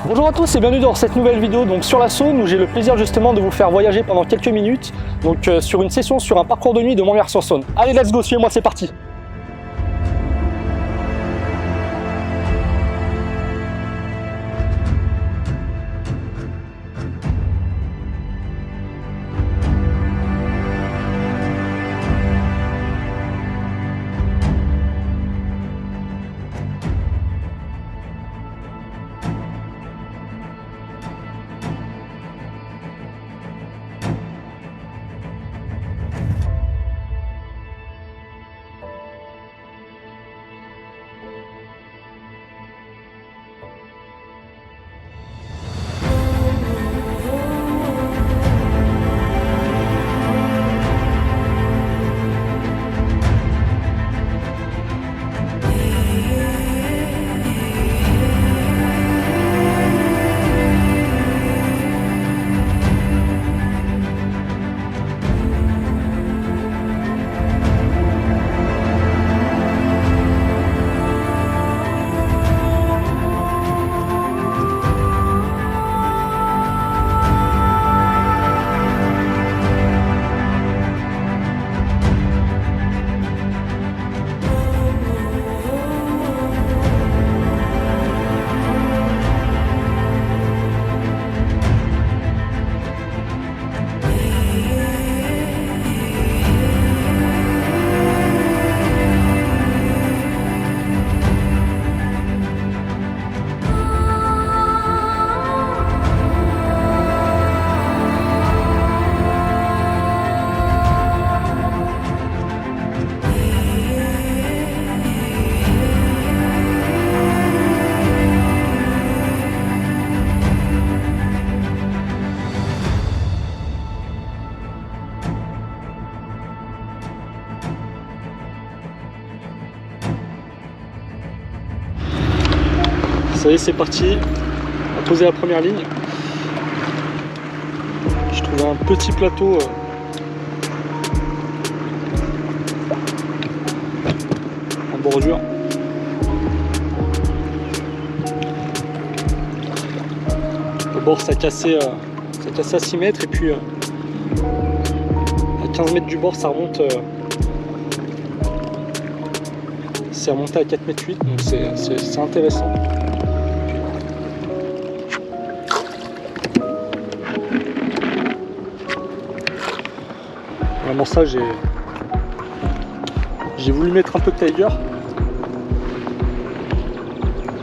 Bonjour à tous et bienvenue dans cette nouvelle vidéo donc sur la Saône où j'ai le plaisir justement de vous faire voyager pendant quelques minutes donc sur une session sur un parcours de nuit de Montmières-sur-Saône. Allez, let's go, suivez-moi, c'est parti. Ça y est, c'est parti, on a posé la première ligne. Je trouve un petit plateau en bordure. Au bord ça cassait à 6 mètres et puis à 15 mètres du bord ça remonte c'est remonté à 4 mètres 8, donc c'est intéressant. Vraiment ça, j'ai voulu mettre un peu de Tiger.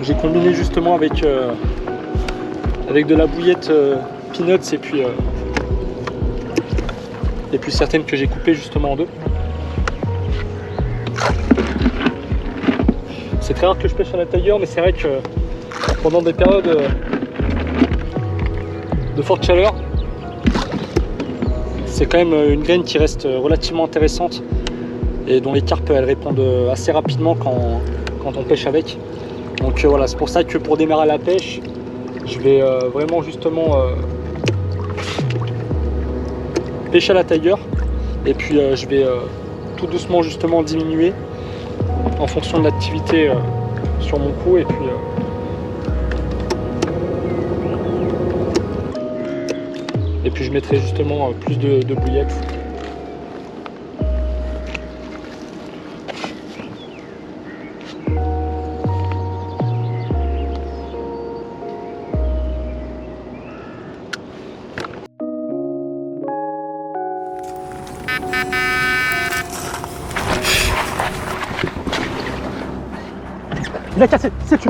J'ai combiné justement avec de la bouillette peanuts et puis certaines que j'ai coupées justement en deux. C'est très rare que je pêche à la Tiger, mais c'est vrai que pendant des périodes de forte chaleur, c'est quand même une graine qui reste relativement intéressante et dont les carpes elles répondent assez rapidement quand on pêche avec. Donc voilà, c'est pour ça que pour démarrer la pêche, je vais vraiment justement pêcher à la Tiger et puis je vais tout doucement justement diminuer en fonction de l'activité sur mon coup et puis je mettrai justement plus de bouillettes. Il a cassé, c'est tu.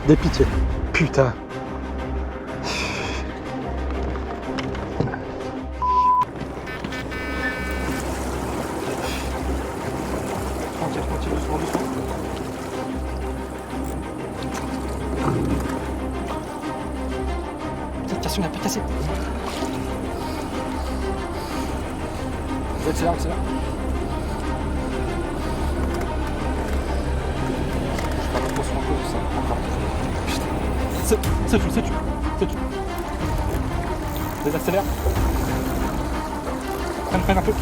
Des pitiés. Putain. Tranquille, tranquille, doucement, doucement. Petite cassure, il a pas cassé. Accélère, accélère. Je fais attention un peu, ça encore. Putain. C'est tout, c'est tout, c'est tout. Désaccélère. Freine un peu.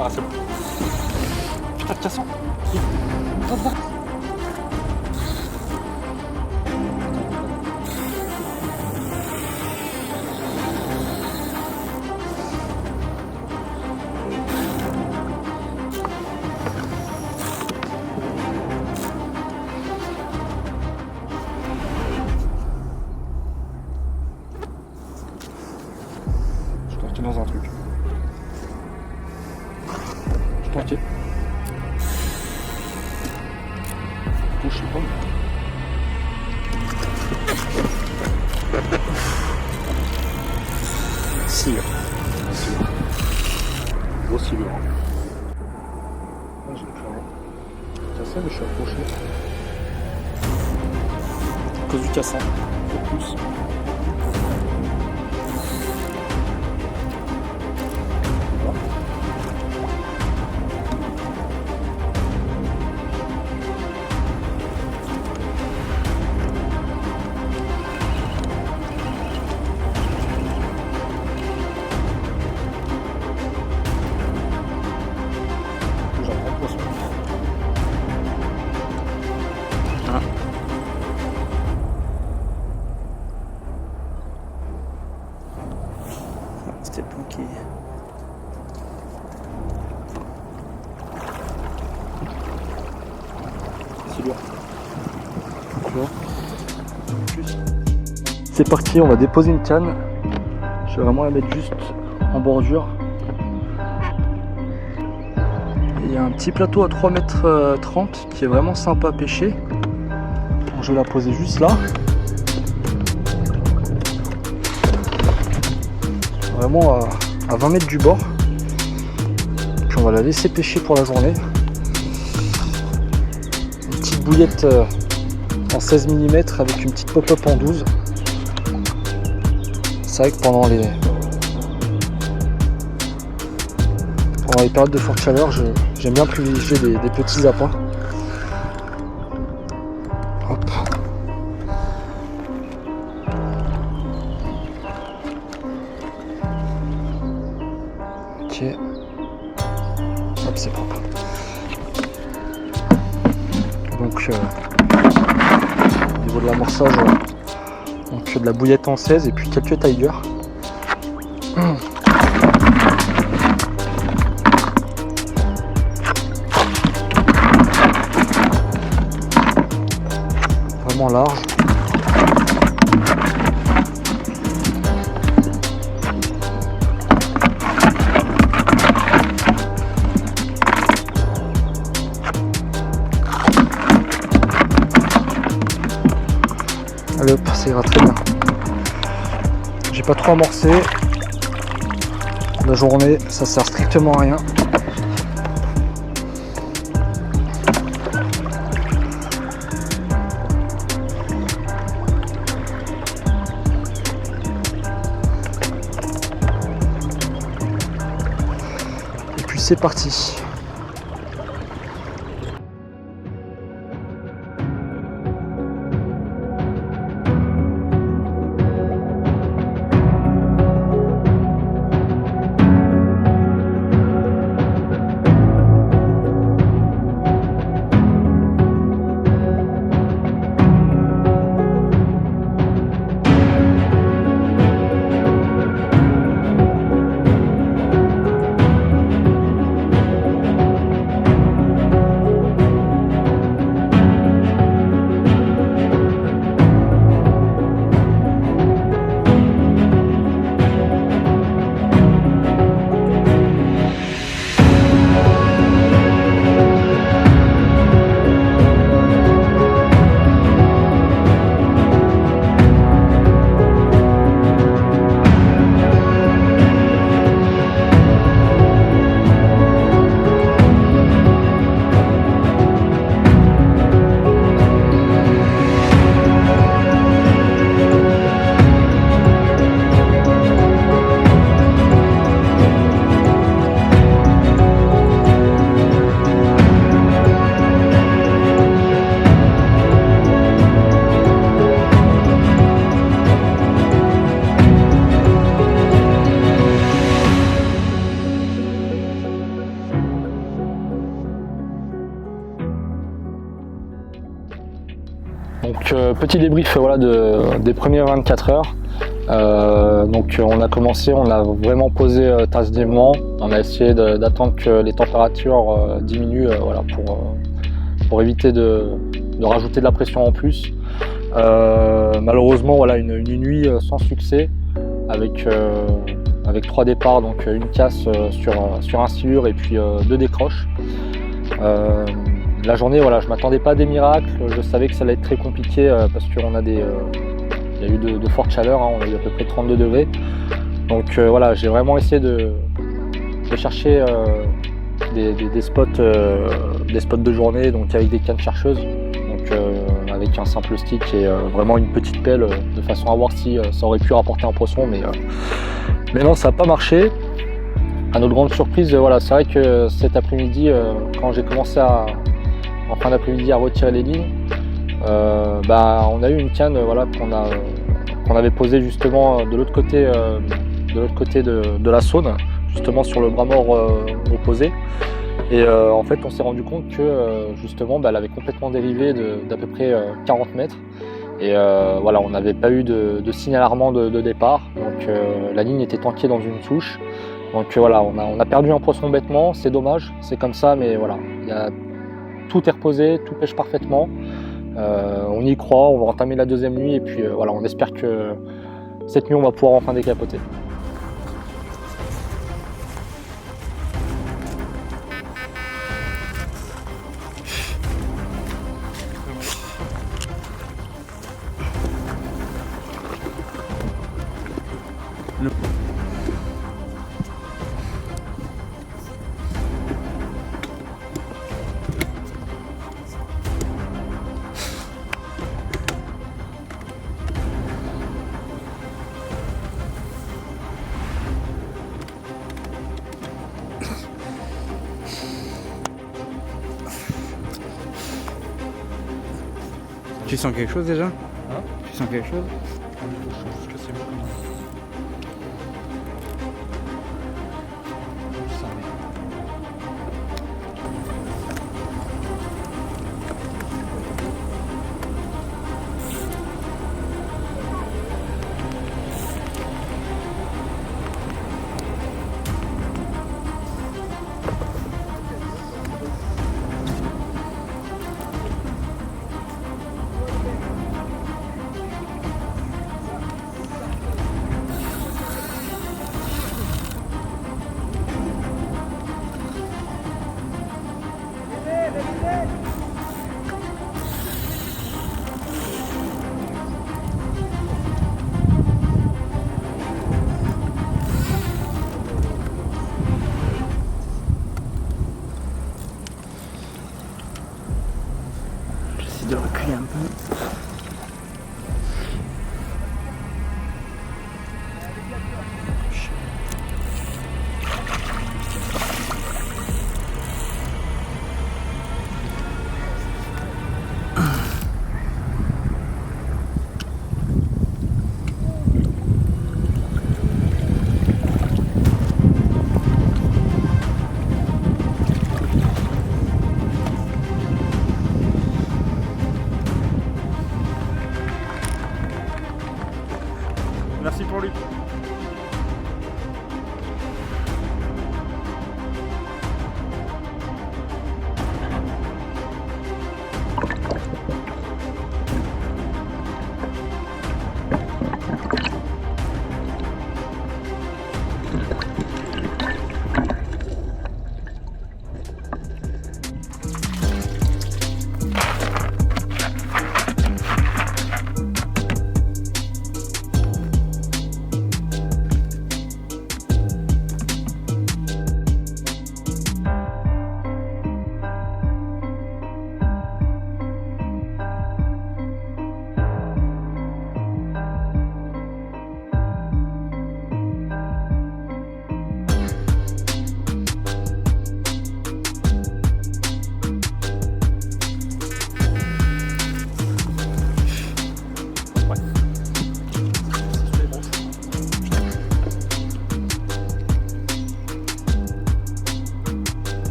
Ah, c'est bon. Putain de cassant. Dans un truc. Je t'inquiète. Touche les pommes. Cire. Gros cire. Ah, j'ai plus rien. Cassé, mais je suis accroché. À cause du cassant. En plus. C'était planqué. C'est lourd. C'est parti, on va déposer une canne. Je vais vraiment la mettre juste en bordure. Il y a un petit plateau à 3,30 m qui est vraiment sympa à pêcher. Donc, je vais la poser juste là. Vraiment à 20 mètres du bord. Puis on va la laisser pêcher pour la journée. Une petite bouillette en 16 mm avec une petite pop-up en 12. C'est vrai que pendant les périodes de forte chaleur, j'aime bien privilégier des petits appâts. Hop. Ok. Hop, c'est propre. Donc au niveau de l'amorçage, donc de la bouillette en 16 et puis quelques tailleurs. Vraiment large. Allez hop, ça ira très bien. J'ai pas trop amorcé. La journée, ça sert strictement à rien. Et puis c'est parti. Donc petit débrief voilà, des premières 24 heures. Donc on a commencé, on a vraiment posé tardivement, on a essayé d'attendre que les températures diminuent voilà, pour éviter de rajouter de la pression en plus. Malheureusement voilà, une nuit sans succès avec 3 départs, donc une casse sur un silure et puis 2 décroches. La journée, voilà, je m'attendais pas à des miracles, je savais que ça allait être très compliqué parce qu'on a il y a eu de fortes chaleurs, hein, on a eu à peu près 32 degrés. Donc voilà, j'ai vraiment essayé de chercher des spots de journée, donc avec des cannes chercheuses, donc avec un simple stick et vraiment une petite pelle de façon à voir si ça aurait pu rapporter un poisson, mais non, ça n'a pas marché. À notre grande surprise, voilà, c'est vrai que cet après-midi, quand j'ai commencé en fin d'après-midi à retirer les lignes, on a eu une canne voilà, qu'on avait posée justement de l'autre côté, de la Saône, justement sur le bras mort opposé. Et en fait, on s'est rendu compte que justement, elle avait complètement dérivé d'à peu près 40 mètres. Et voilà, on n'avait pas eu de signe alarmant de départ. Donc la ligne était tankée dans une souche. Donc voilà, on a perdu un poisson bêtement, c'est dommage, c'est comme ça, mais voilà, tout est reposé, tout pêche parfaitement. On y croit, on va entamer la deuxième nuit et puis voilà, on espère que cette nuit on va pouvoir enfin décapoter. Tu sens quelque chose déjà? Hein? Tu sens quelque chose?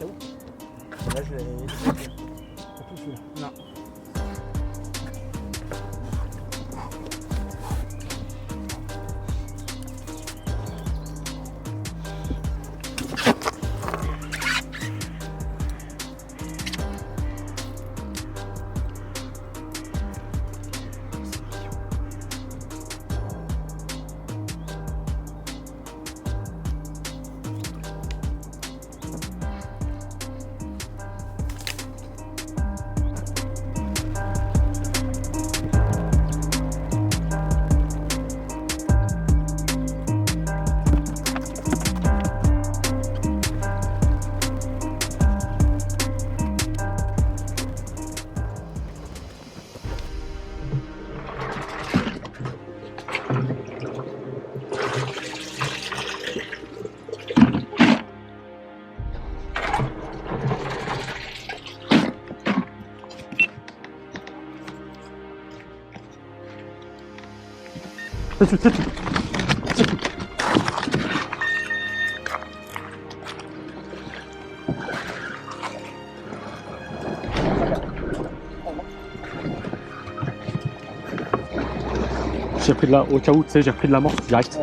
Là, je vais. Non. J'ai pris de la, au cas où, tu sais, j'ai repris de l'amorce direct.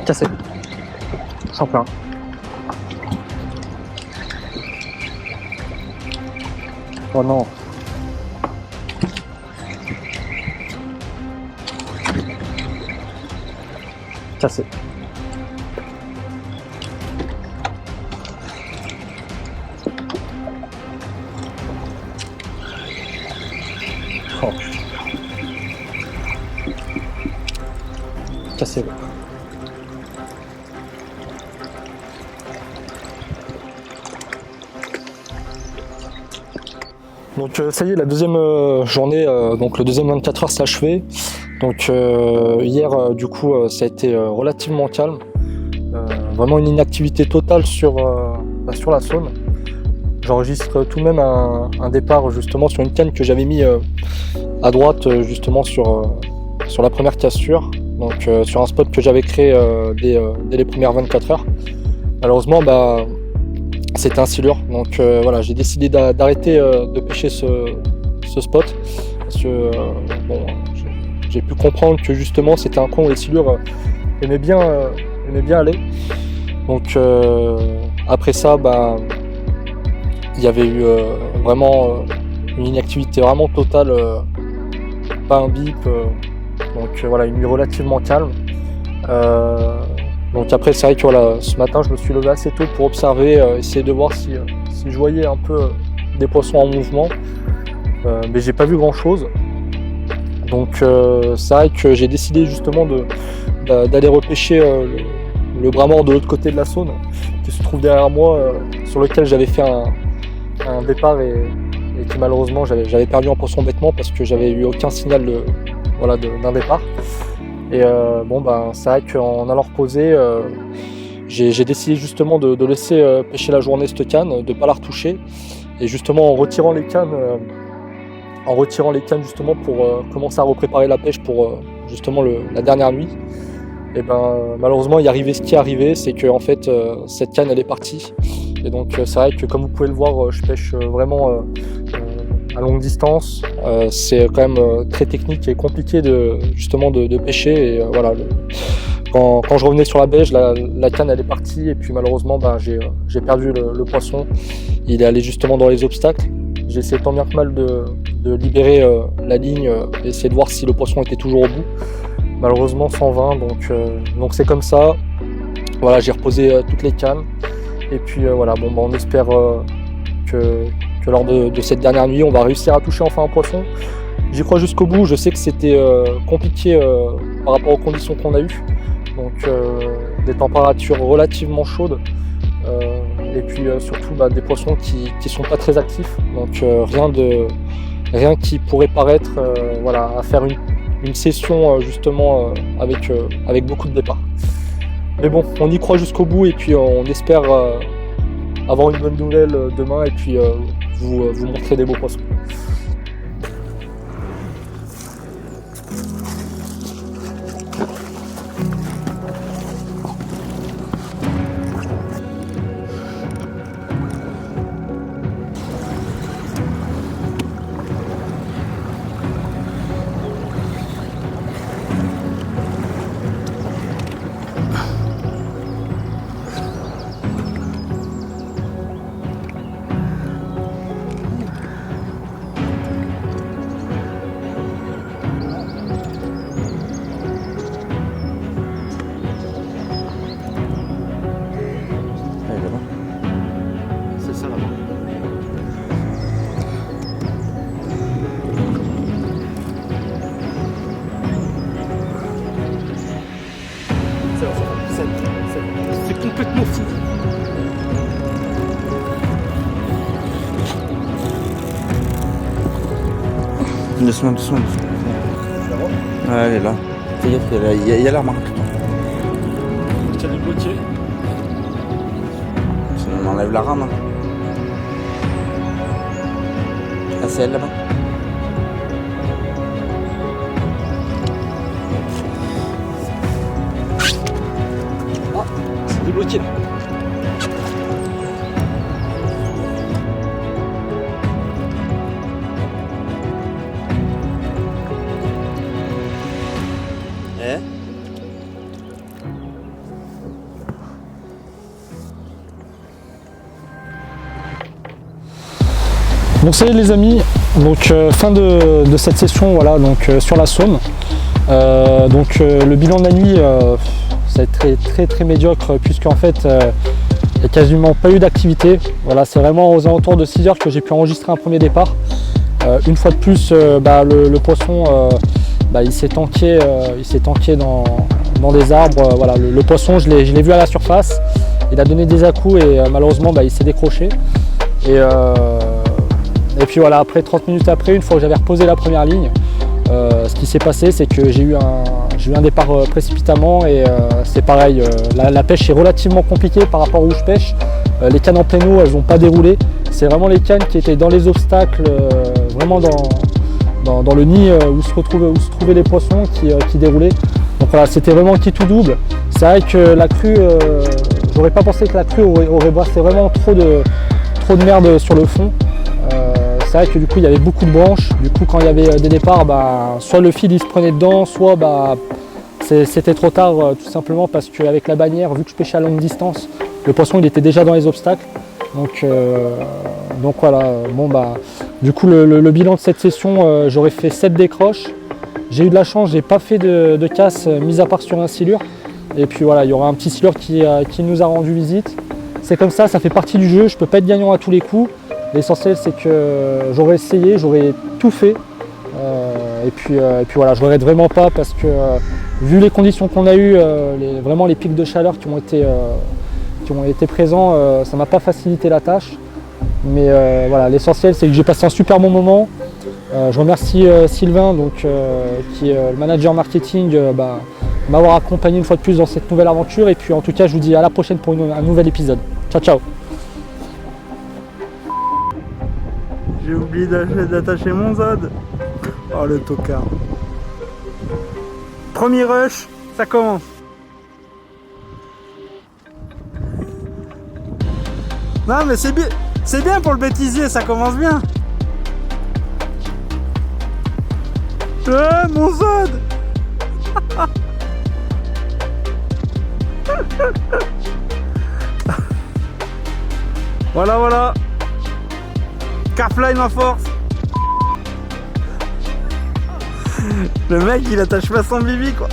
Cassé. Sans plein. Oh non. Cassé. Oh. Cassé. Donc ça y est, la deuxième journée, donc le deuxième 24 heures s'est achevé. Donc hier, du coup, ça a été relativement calme. Vraiment une inactivité totale sur la Saône. J'enregistre tout de même un départ justement sur une canne que j'avais mis à droite justement sur la première cassure. Donc sur un spot que j'avais créé dès les premières 24 heures. Malheureusement, c'était un silure, donc voilà, j'ai décidé d'arrêter de pêcher ce spot parce que j'ai pu comprendre que justement c'était un coin où les silures aimaient bien aller. Donc après ça, il y avait eu vraiment une inactivité vraiment totale, pas un bip, donc voilà, une nuit relativement calme. Donc après c'est vrai que voilà, ce matin je me suis levé assez tôt pour observer, essayer de voir si je voyais un peu des poissons en mouvement, mais j'ai pas vu grand chose. Donc c'est vrai que j'ai décidé justement d'aller repêcher le bras mort de l'autre côté de la Saône qui se trouve derrière moi, sur lequel j'avais fait un départ et qui malheureusement j'avais perdu en poisson bêtement parce que j'avais eu aucun signal d'un départ. Et c'est vrai qu'en allant reposer, j'ai décidé justement de laisser pêcher la journée cette canne, de ne pas la retoucher. Et justement en retirant les cannes justement pour commencer à repréparer la pêche pour justement la dernière nuit. Et malheureusement il est arrivé ce qui est arrivé, c'est que en fait cette canne elle est partie. Et donc c'est vrai que comme vous pouvez le voir, je pêche vraiment à longue distance. C'est quand même très technique et compliqué de pêcher. Et voilà, quand je revenais sur la bêche, la canne elle est partie et puis malheureusement j'ai perdu le poisson. Il est allé justement dans les obstacles. J'ai essayé tant bien que mal de libérer la ligne et essayer de voir si le poisson était toujours au bout. Malheureusement 120, donc c'est comme ça. Voilà, j'ai reposé toutes les cannes. Et puis voilà, on espère que lors de cette dernière nuit, on va réussir à toucher enfin un poisson. J'y crois jusqu'au bout. Je sais que c'était compliqué par rapport aux conditions qu'on a eues. Donc des températures relativement chaudes. Et puis surtout des poissons qui sont pas très actifs. Donc rien qui pourrait paraître à faire une session justement avec beaucoup de départs. Mais bon, on y croit jusqu'au bout et puis on espère avoir une bonne nouvelle demain et puis vous montrer des beaux poissons. C'est ça là-bas. C'est complètement fou. Doucement, doucement, doucement. Ouais, elle est là. Fais gaffe, il y a la marque. Je tiens du bloqué. On enlève la rame. Hein. Ah, c'est elle là-bas. Ah, c'est débloqué. Eh? Donc ça y est les amis, donc fin de cette session voilà, donc, sur la Saône. Le bilan de la nuit ça a été très médiocre puisqu'en fait il n'y a quasiment pas eu d'activité. Voilà, c'est vraiment aux alentours de 6 h que j'ai pu enregistrer un premier départ. Une fois de plus le poisson il s'est tanké dans des arbres. Voilà, le poisson je l'ai vu à la surface, il a donné des à-coups et malheureusement il s'est décroché. Et puis voilà, après 30 minutes après, une fois que j'avais reposé la première ligne, ce qui s'est passé, c'est que j'ai eu un départ précipitamment et c'est pareil, la pêche est relativement compliquée par rapport où je pêche. Les cannes en plein eau, elles n'ont pas déroulé. C'est vraiment les cannes qui étaient dans les obstacles, vraiment dans le nid où se trouvaient les poissons qui déroulaient. Donc voilà, c'était vraiment qui tout double. C'est vrai que la crue, j'aurais pas pensé que la crue aurait brassé vraiment trop de merde sur le fond. C'est vrai que du coup il y avait beaucoup de branches, du coup quand il y avait des départs, soit le fil il se prenait dedans, soit c'était trop tard tout simplement parce qu'avec la bannière, vu que je pêchais à longue distance, le poisson il était déjà dans les obstacles. Donc voilà, du coup le bilan de cette session, j'aurais fait 7 décroches. J'ai eu de la chance, j'ai pas fait de casse mis à part sur un silure. Et puis voilà, il y aura un petit silure qui nous a rendu visite. C'est comme ça fait partie du jeu, je peux pas être gagnant à tous les coups. L'essentiel c'est que j'aurais essayé, j'aurais tout fait. Et puis voilà, je regrette vraiment pas parce que vu les conditions qu'on a eues, vraiment les pics de chaleur qui ont été présents, ça m'a pas facilité la tâche. Mais voilà, l'essentiel c'est que j'ai passé un super bon moment. Je remercie Sylvain qui est le manager marketing m'avoir accompagné une fois de plus dans cette nouvelle aventure. Et puis en tout cas je vous dis à la prochaine pour un nouvel épisode. Ciao ciao. J'ai oublié d'attacher mon zod. Oh le tocard. Premier rush, ça commence. Non mais c'est bien pour le bêtisier, ça commence bien. Mon zod. Voilà. Carfly ma force. Le mec il attache pas son bibi quoi.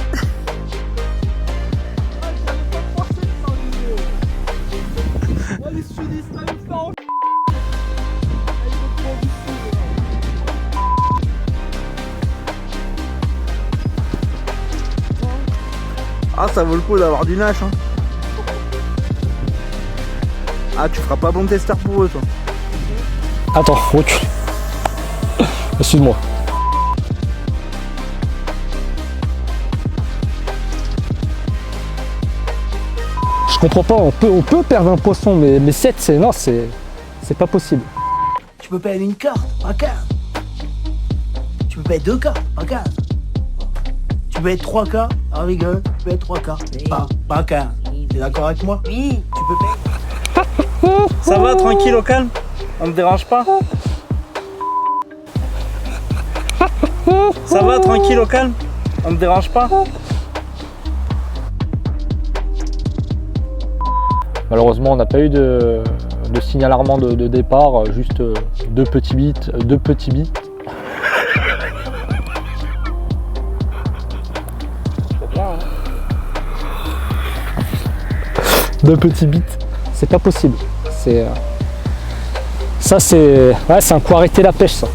Ah ça vaut le coup d'avoir du nache hein. Ah tu feras pas bon testeur pour eux toi. Attends, recule. Excuse-moi. comprends pas, on peut perdre un poisson, mais 7, c'est pas possible. Tu peux perdre une carte, pas 15. Tu peux perdre 2 cartes, pas 15. Tu peux être 3 cartes, ah rigole, tu peux être 3 cartes, pas 15. T'es d'accord avec moi? Oui. Tu peux perdre. Ça va, tranquille, au calme? On me dérange pas? Ça va, tranquille, au calme? On me dérange pas? Malheureusement, on n'a pas eu de signal alarmant de départ, juste 2 petits bits. 2 petits bits. Deux petits bits, c'est pas possible. Ça c'est un coup arrêter la pêche ça.